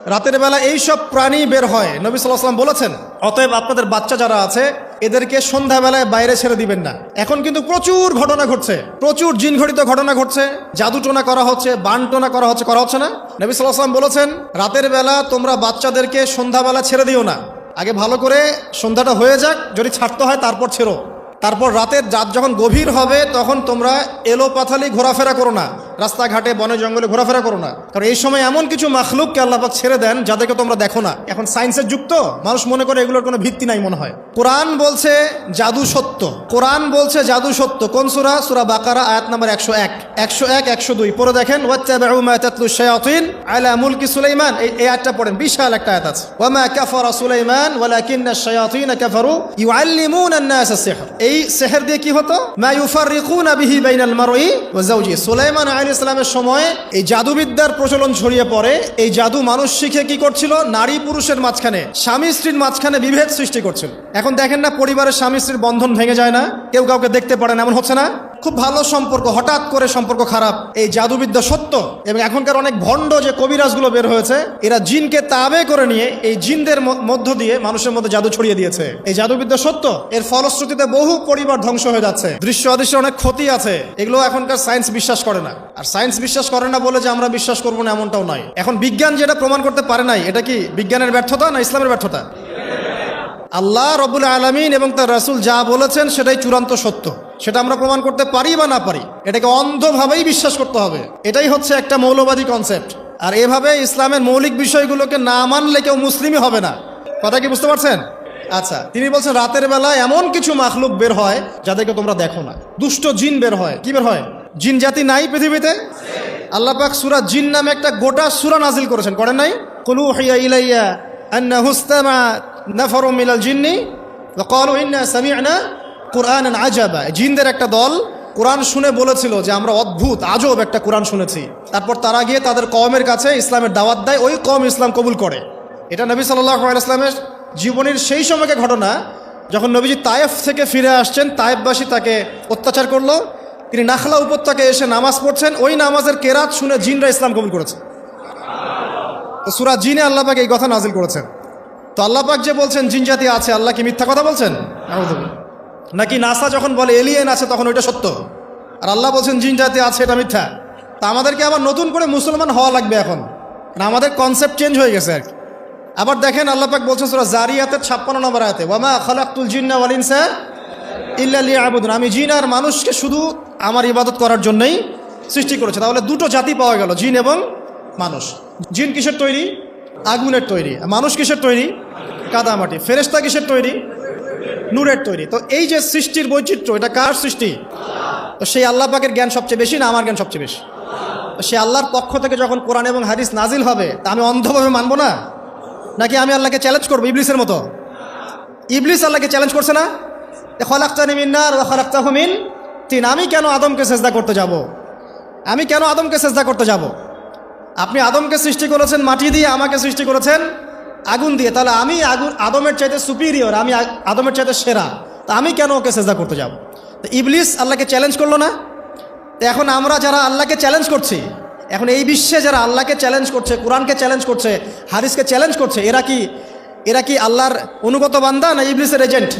রাতের বেলা এই সব প্রাণী বের হয়, নবী সাল্লাল্লাহু আলাইহি ওয়াসাল্লাম বলেছেন, অতএব আপনাদের বাচ্চা যারা আছে এদেরকে সন্ধ্যাবেলায় বাইরে ছেড়ে দিবেন না। এখন কিন্তু প্রচুর ঘটনা ঘটছে, প্রচুর জিন ঘটিত ঘটনা ঘটছে, জাদু টোনা করা হচ্ছে, বান টোনা করা হচ্ছে না? নবী সাল্লাল্লাহু আলাইহি ওয়াসাল্লাম বলেছেন, রাতের বেলা তোমরা বাচ্চাদেরকে সন্ধ্যাবেলা ছেড়ে দিও না, আগে ভালো করে সন্ধ্যাটা হয়ে যাক, যদি ছাড়তে হয় তারপর ছেড়ো। তারপর রাতের রাত যখন গভীর হবে তখন তোমরা এলোপাথালি ঘোরাফেরা করো না, রাস্তাঘাটে বনে জঙ্গলে ঘোরাফেরা করো না, কারণ এই সময় এমন কিছু মাখলুককে আল্লাহ পাক ছেড়ে দেন যাদেরকে তোমরা দেখো না। এখন সায়েন্সের যুগ তো, মানুষ মনে করে এগুলোর কোনো ভিত্তি নাই মনে হয়। কোরআন বলছে জাদু সত্য, কোরআন বলছে জাদু সত্য। কোন সূরা? সূরা বাকারা আয়াত নাম্বার 101, 101, 102 পড়ে দেখেন। ওয়াত্তাবিউ মা তাতলু শায়াতিন আলা মুলকি সুলাইমান, এই আয়াতটা পড়েন, বিশাল একটা আয়াত আছে। ওয়া মা কাফারা সুলাইমান ওয়ালাকিন্নাশ শায়াতিন কাফারু ইউআল্লিমুনা আন-নাস আস-সিহর। এই সিহর দিয়ে কি হতো? মা ইউফাররিকুনা বিহি বাইনাল মারই ওয়া যাওজি। সুলাইমান আলাইহিস সালামের সময় এই জাদুবিদ্যার প্রচলন ছড়িয়ে পড়ে। এই জাদু মানুষ শিখে কি করছিল? নারী পুরুষের মাঝখানে, স্বামী স্ত্রীর মাঝখানে বিভেদ সৃষ্টি করছিল। এখন দেখেন না, পরিবারের স্বামী স্ত্রীর বন্ধন ভেঙে যায় না, কেউ কাউকে দেখতে পারে না, এমন হচ্ছে না? খুব ভালো সম্পর্ক হঠাৎ করে সম্পর্ক খারাপ। এই জাদুবিদ্যা সত্য। এবং এখনকার অনেক ভণ্ড যে কবিরাজগুলো বের হয়েছে, এরা জিনকে তাবে করে নিয়ে এই জিনদের মধ্য দিয়ে মানুষের মধ্যে জাদু ছড়িয়ে দিয়েছে। এই জাদুবিদ্যা সত্য। এর ফলশ্রুতিতে বহু পরিবার ধ্বংস হয়ে যাচ্ছে। দৃশ্য অদৃশ্য অনেক ক্ষতি আছে, এগুলো এখনকার সায়েন্স বিশ্বাস করে না। আর সায়েন্স বিশ্বাস করে না বলে যে আমরা বিশ্বাস করবো না এমনটাও নয়। এখন বিজ্ঞান যেটা প্রমাণ করতে পারে নাই, এটা কি বিজ্ঞানের ব্যর্থতা না ইসলামের ব্যর্থতা? আল্লাহ রব্বুল আলামিন এবং তার রাসূল যা বলেছেন সেটাই চূড়ান্ত সত্য। সেটা আমরা প্রমাণ করতে পারি বা না পারি, এটাকে অন্ধভাবেই বিশ্বাস করতে হবে। এটাই হচ্ছে একটা মৌলবাদী কনসেপ্ট। আর এভাবে ইসলামের মৌলিক বিষয়গুলোকে না মানলে কেউ মুসলিমই হবে না। কথা কি বুঝতে পারছেন? আচ্ছা, তিনি বলছেন রাতের বেলা এমন কিছু মাখলুক বের হয় যাদেরকে তোমরা দেখো না। দুষ্ট জিন বের হয়। কি বের হয়? জিন জাতি নাই পৃথিবীতে? আল্লাহ পাক সূরা জিন নামে একটা গোটা সূরা নাজিল করেছেন, করেন নাই? কুল উহিয়া ইলাইয়া আন্নাহু ইসতামা নাফারুম মিনাল জিন্নি ওয়া ক্বালু ইন্না সামি'না কুরআনান আজাবা। জিনদের একটা দল কোরআন শুনে বলেছিল যে আমরা অদ্ভুত আজব একটা কোরআন শুনেছি। তারপর তারা গিয়ে তাদের কওমের কাছে ইসলামের দাওয়াত দেয়, ওই কওম ইসলাম কবুল করে। এটা নবী সাল্লাল্লাহু আলাইহি ওয়াসাল্লামের জীবনের সেই সময়কার ঘটনা, যখন নবীজি তায়েফ থেকে ফিরে আসছেন। তায়েফবাসী তাকে অত্যাচার করলো, তিনি নাখলা উপত্যকায় এসে নামাজ পড়ছেন, ওই নামাজের কেরাত শুনে জিনরা ইসলাম কবুল করেছে। তো সূরা জিনে আল্লাহ পাক এই কথা নাজিল করেছেন। তো আল্লাহ পাক যে বলছেন জিন জাতি আছে, আল্লাহ কি মিথ্যা কথা বলছেন? নাকি নাসা যখন বলে এলিয়েন আছে তখন ওইটা সত্য, আর আল্লাহ বলছেন জিন জাতি আছে এটা মিথ্যা? তা আমাদেরকে আবার নতুন করে মুসলমান হওয়া লাগবে এখন, আমাদের কনসেপ্ট চেঞ্জ হয়ে গেছে আর কি। আবার দেখেন আল্লাহ পাক বলছেন সূরা জারিয়াতের 56 নম্বর আয়াতে, ওয়া মা খালাকতুল জিন্না ওয়াল ইনসা ইল্লা লিয়াবুদুন। আমি জিন আর মানুষকে শুধু আমার ইবাদত করার জন্যই সৃষ্টি করেছে। তাহলে দুটো জাতি পাওয়া গেল, জিন এবং মানুষ। জিন কিসের তৈরি? আগুনের তৈরি। মানুষ কিসের তৈরি? কাদামাটি। ফেরেশতা কিসের তৈরি? নূরের তৈরি। তো এই যে সৃষ্টির বৈচিত্র্য, এটা কার সৃষ্টি? তো সেই আল্লাহ পাকের জ্ঞান সবচেয়ে বেশি না আমার জ্ঞান সবচেয়ে বেশি? তো সে আল্লাহর পক্ষ থেকে যখন কোরআন এবং হাদিস নাজিল হবে, তা আমি অন্ধভাবে মানবো না? নাকি আমি আল্লাহকে চ্যালেঞ্জ করবো ইবলিসের মতো? ইবলিস আল্লাহকে চ্যালেঞ্জ করছে না? খলাকতানি মিন নার ওয়া খলাকতাহু মিন তিন। আমি কেন আদমকে সেজদা করতে যাব? আমি কেন আদমকে সেজদা করতে যাব? আপনি আদমকে সৃষ্টি করেছেন মাটি দিয়ে, আমাকে সৃষ্টি করেছেন আগুন দিয়ে। তাহলে আমি আদমের চাইতে সুপিরিয়র, আমি আদমের চাইতে সেরা, তা আমি কেন ওকে সেজদা করতে যাব? তো ইবলিস আল্লাহকে চ্যালেঞ্জ করলো না? তো এখন আমরা যারা আল্লাহকে চ্যালেঞ্জ করছি, এখন এই বিশ্বে যারা আল্লাহকে চ্যালেঞ্জ করছে, কোরআনকে চ্যালেঞ্জ করছে, হাদিসকে চ্যালেঞ্জ করছে, এরা কি আল্লাহর অনুগত বান্দা না ইবলিসের এজেন্ট?